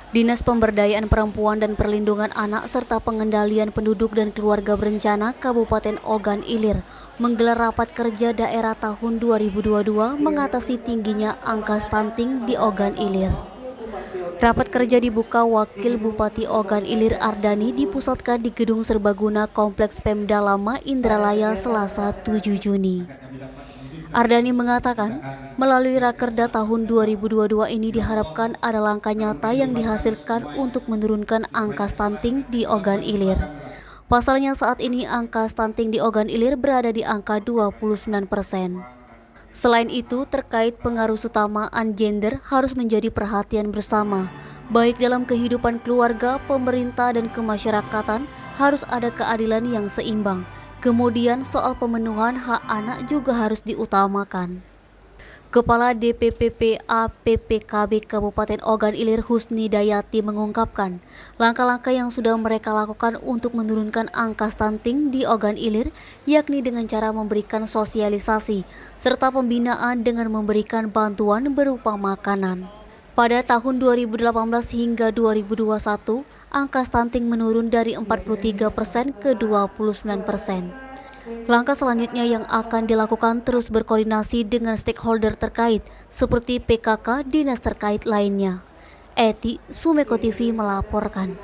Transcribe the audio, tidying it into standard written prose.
Dinas Pemberdayaan Perempuan dan Perlindungan Anak serta Pengendalian Penduduk dan Keluarga Berencana Kabupaten Ogan Ilir menggelar rapat kerja daerah tahun 2022 mengatasi tingginya angka stunting di Ogan Ilir. Rapat kerja dibuka Wakil Bupati Ogan Ilir Ardani dipusatkan di Gedung Serbaguna Kompleks Pemda Lama Indralaya Selasa 7 Juni. Ardani mengatakan, melalui Rakerda tahun 2022 ini diharapkan ada langkah nyata yang dihasilkan untuk menurunkan angka stunting di Ogan Ilir. Pasalnya saat ini angka stunting di Ogan Ilir berada di angka 29%. Selain itu, terkait pengaruh utamaan gender harus menjadi perhatian bersama. Baik dalam kehidupan keluarga, pemerintah, dan kemasyarakatan harus ada keadilan yang seimbang. Kemudian soal pemenuhan hak anak juga harus diutamakan. Kepala DPPPA PPKB Kabupaten Ogan Ilir Husni Dayati mengungkapkan, langkah-langkah yang sudah mereka lakukan untuk menurunkan angka stunting di Ogan Ilir, yakni dengan cara memberikan sosialisasi, serta pembinaan dengan memberikan bantuan berupa makanan. Pada tahun 2018 hingga 2021, angka stunting menurun dari 43% ke 29%. Langkah selanjutnya yang akan dilakukan terus berkoordinasi dengan stakeholder terkait, seperti PKK dinas terkait lainnya. Eti, Sumeko TV melaporkan.